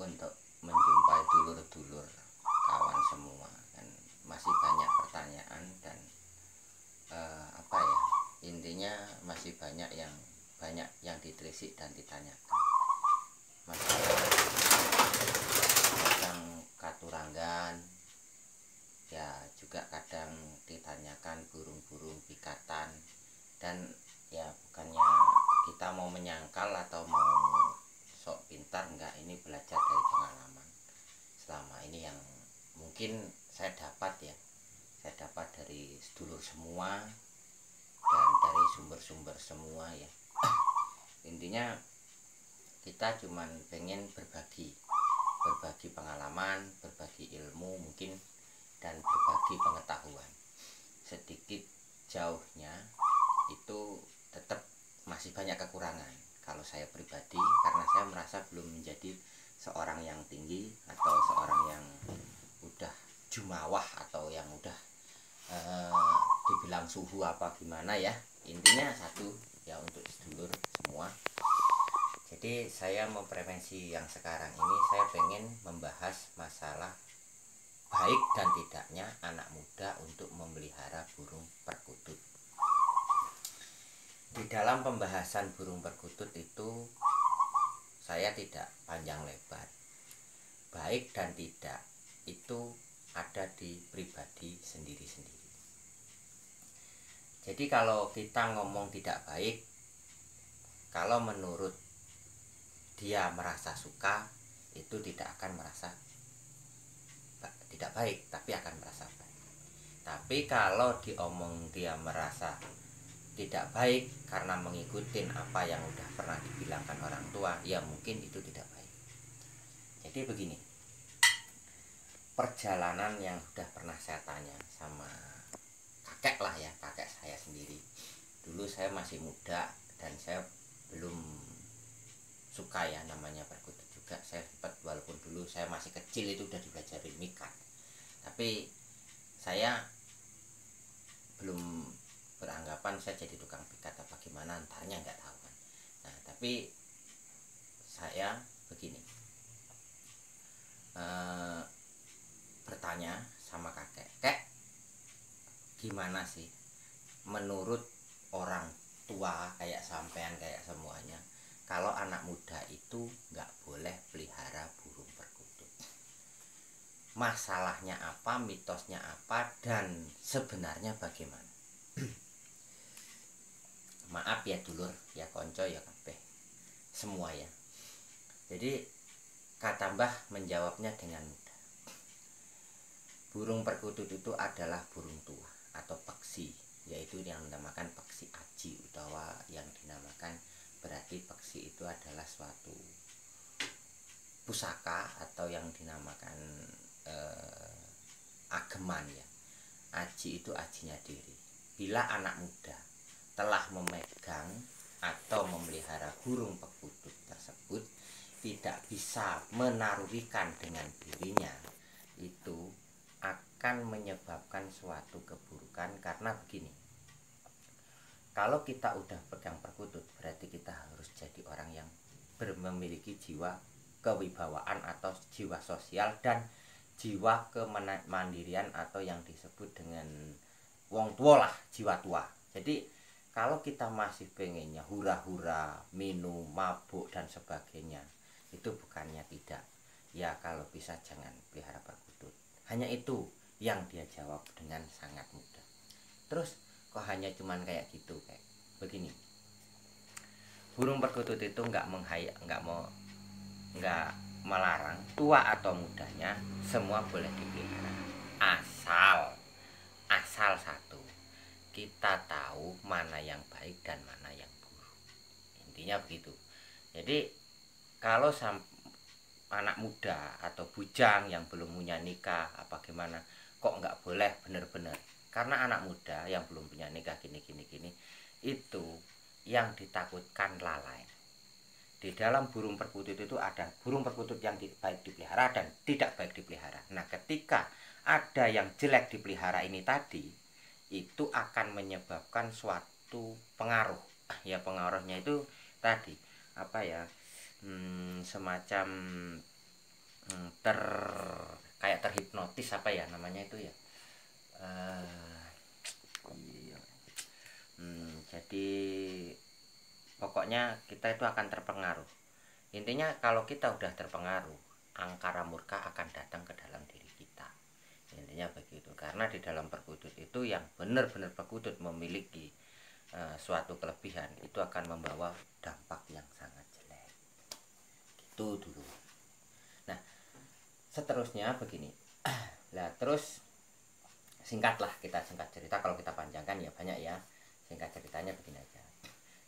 untuk menjumpai dulur-dulur kawan semua, dan masih banyak pertanyaan dan apa ya, intinya masih banyak yang ditelisik dan ditanyakan. Masalah kadang katuranggan ya, juga kadang ditanyakan burung-burung pikatan, dan ya bukannya kita mau menyangkal atau mau sok pintar, enggak, ini belajar dari pengalaman selama ini yang mungkin saya dapat dari sedulur semua dan dari sumber-sumber semua ya. Intinya kita cuman pengen berbagi pengalaman, berbagi ilmu mungkin, dan berbagi pengetahuan. Sedikit jauhnya itu tetap masih banyak kekurangan kalau saya pribadi, karena saya merasa belum menjadi seorang yang tinggi atau seorang yang udah jumawah atau yang udah dibilang suhu apa gimana ya. Intinya satu ya, untuk sedulur semua. Jadi saya memprevensi yang sekarang ini, saya pengen membahas masalah baik dan tidaknya anak muda untuk memelihara burung perkutut. Di dalam pembahasan burung perkutut itu saya tidak panjang lebar. Baik dan tidak itu ada di pribadi sendiri-sendiri. Jadi kalau kita ngomong tidak baik, kalau menurut dia merasa suka, itu tidak akan merasa tidak baik, tapi akan merasa baik. Tapi kalau diomong dia merasa tidak baik karena mengikuti apa yang udah pernah dibilangkan orang tua, ya mungkin itu tidak baik. Jadi begini, perjalanan yang udah pernah saya tanya sama kakek lah ya, kakek saya sendiri. Dulu saya masih muda dan saya belum suka ya namanya perkutut juga. Saya sempat, walaupun dulu saya masih kecil itu udah dibelajarin mikat, tapi saya belum beranggapan saya jadi tukang pikat apa gimana, entarnya nggak tahu kan. Nah tapi saya begini, bertanya sama kakek, kek gimana sih menurut orang tua kayak sampean kayak semuanya, kalau anak muda itu nggak boleh pelihara burung perkutut, masalahnya apa, mitosnya apa, dan sebenarnya bagaimana? Maaf ya dulur ya, konco ya kabeh semua ya. Jadi kata Mbah menjawabnya dengan mudah. Burung perkutut itu adalah burung tua atau peksi, yaitu yang dinamakan peksi aji, utawa yang dinamakan, berarti peksi itu adalah suatu pusaka atau yang dinamakan ageman ya. Aji itu ajinya diri. Bila anak muda telah memegang atau memelihara burung perkutut tersebut, tidak bisa menarurikan dengan dirinya, itu akan menyebabkan suatu keburukan. Karena begini, kalau kita udah pegang perkutut, berarti kita harus jadi orang yang memiliki jiwa kewibawaan atau jiwa sosial dan jiwa kemandirian, atau yang disebut dengan wong tua lah, jiwa tua. Jadi kalau kita masih pengennya hura-hura, minum, mabuk dan sebagainya, itu bukannya tidak. Ya kalau bisa jangan pelihara perkutut. Hanya itu yang dia jawab dengan sangat mudah. Terus kok hanya cuman kayak gitu, kayak begini. Burung perkutut itu nggak melarang tua atau mudanya, semua boleh dipelihara. Asal satu, kita tahu mana yang baik dan mana yang buruk. Intinya begitu. Jadi kalau anak muda atau bujang yang belum punya nikah apa gimana, kok nggak boleh bener-bener, karena anak muda yang belum punya nikah gini itu yang ditakutkan lalai. Di dalam burung perkutut itu ada burung perkutut yang baik dipelihara dan tidak baik dipelihara. Nah ketika ada yang jelek dipelihara ini tadi, itu akan menyebabkan suatu pengaruh. Ya pengaruhnya itu tadi apa ya, semacam ter kayak terhipnotis apa ya namanya itu ya. Iya. Jadi pokoknya kita itu akan terpengaruh. Intinya kalau kita udah terpengaruh, angkara murka akan datang ke dalam diri kita. Intinya begitu. Karena di dalam perkutut itu yang benar-benar perkutut memiliki suatu kelebihan itu akan membawa dampak yang sangat jelek. Itu dulu. Nah, seterusnya begini. Nah, terus singkatlah, kita singkat cerita, kalau kita panjangkan ya banyak ya. Singkat ceritanya begini aja.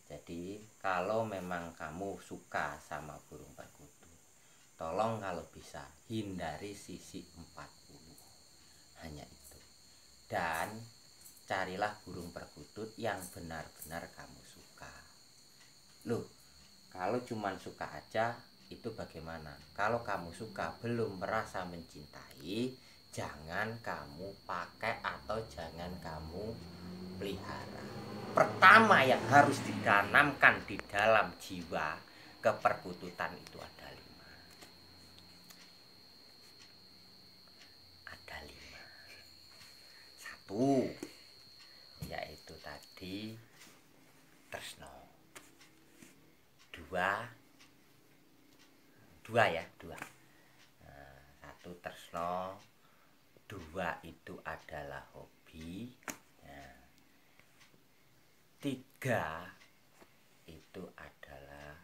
Jadi kalau memang kamu suka sama burung perkutut, tolong kalau bisa hindari sisi 40. Hanya itu. Dan carilah burung perkutut yang benar-benar kamu suka. Loh, kalau cuman suka aja itu bagaimana? Kalau kamu suka belum merasa mencintai, jangan kamu pakai atau jangan kamu pelihara. Pertama yang harus ditanamkan di dalam jiwa keperkututan itu ada 5. Ada 5. 1, yaitu tadi tresno. 2 ya, 2. 1 tresno, 2 itu adalah hobi. 3 itu adalah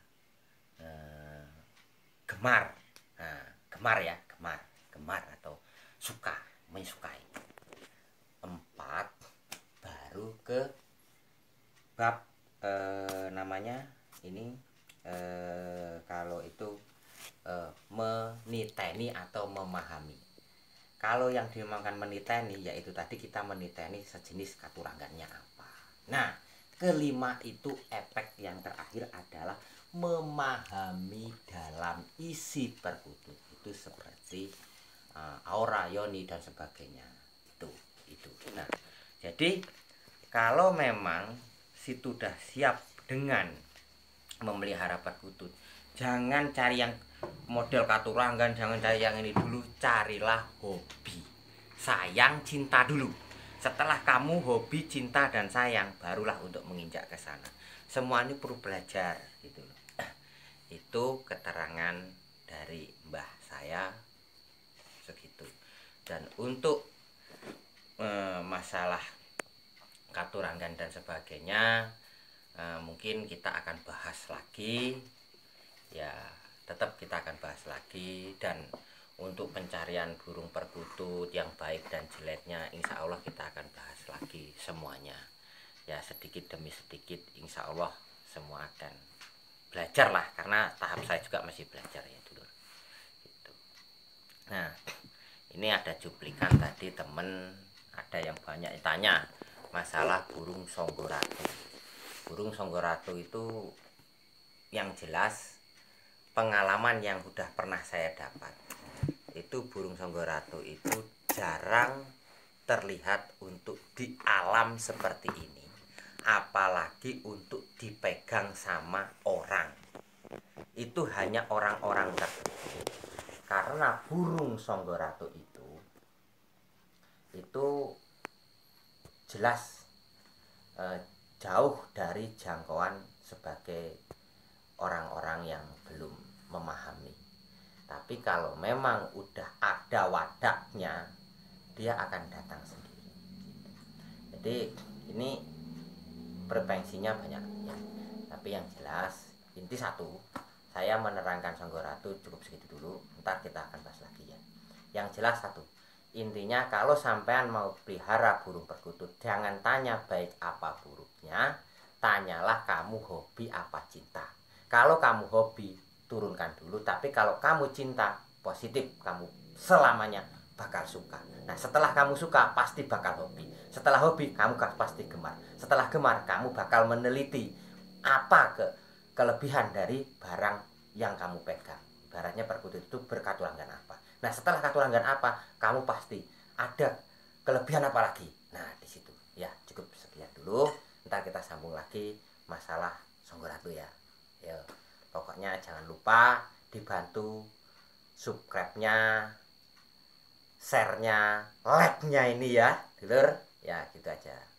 gemar. Gemar ya, gemar atau suka, menyukai. 4 baru ke bab namanya ini kalau itu meniteni atau memahami. Kalau yang dimakan meniteni yaitu tadi kita meniteni sejenis katuranggannya apa. Nah, kelima itu efek yang terakhir adalah memahami dalam isi perkutut itu seperti aura, yoni dan sebagainya. Itu. Nah, jadi kalau memang si sudah siap dengan memelihara perkutut, jangan cari yang model katuranggan, jangan cari yang ini dulu, carilah hobi, sayang, cinta dulu. Setelah kamu hobi, cinta dan sayang, barulah untuk menginjak ke sana. Semua ini perlu belajar gitu loh. Itu keterangan dari mbah saya segitu. Dan untuk masalah katuranggan dan sebagainya, mungkin kita akan bahas lagi ya, tetap kita akan bahas lagi. Dan untuk pencarian burung perkutut yang baik dan jeleknya, insya Allah kita akan bahas lagi semuanya ya, sedikit demi sedikit. Insya Allah semua akan belajar lah, karena tahap saya juga masih belajar ya dulu gitu. Nah, ini ada cuplikan tadi temen, ada yang banyak tanya masalah burung songgoratu. Burung songgoratu itu yang jelas pengalaman yang sudah pernah saya dapat, itu burung songgoratu itu jarang terlihat untuk di alam seperti ini, apalagi untuk dipegang sama orang. Itu hanya orang-orang tertentu, karena burung songgoratu itu jelas jauh dari jangkauan sebagai orang-orang yang belum memahami. Tapi kalau memang udah ada wadahnya, dia akan datang sendiri. Jadi ini preferensinya banyak ya. Tapi yang jelas inti satu, saya menerangkan songgoratu cukup segitu dulu. Ntar kita akan bahas lagi ya. Yang jelas satu, intinya kalau sampean mau pelihara burung perkutut, jangan tanya baik apa buruknya, tanyalah kamu hobi apa cinta. Kalau kamu hobi, turunkan dulu. Tapi kalau kamu cinta, positif, kamu selamanya bakal suka. Nah, setelah kamu suka, pasti bakal hobi. Setelah hobi, kamu pasti gemar. Setelah gemar, kamu bakal meneliti apa kelebihan dari barang yang kamu pegang. Ibaratnya perkutut itu berkaturanggan apa. Nah, setelah katuranggan apa, kamu pasti ada kelebihan apa lagi. Nah, di situ ya, cukup sekian dulu. Ntar kita sambung lagi masalah songgoratu ya. Ya, pokoknya jangan lupa dibantu subscribe-nya, share-nya, like-nya ini ya, dulur. Ya, gitu aja.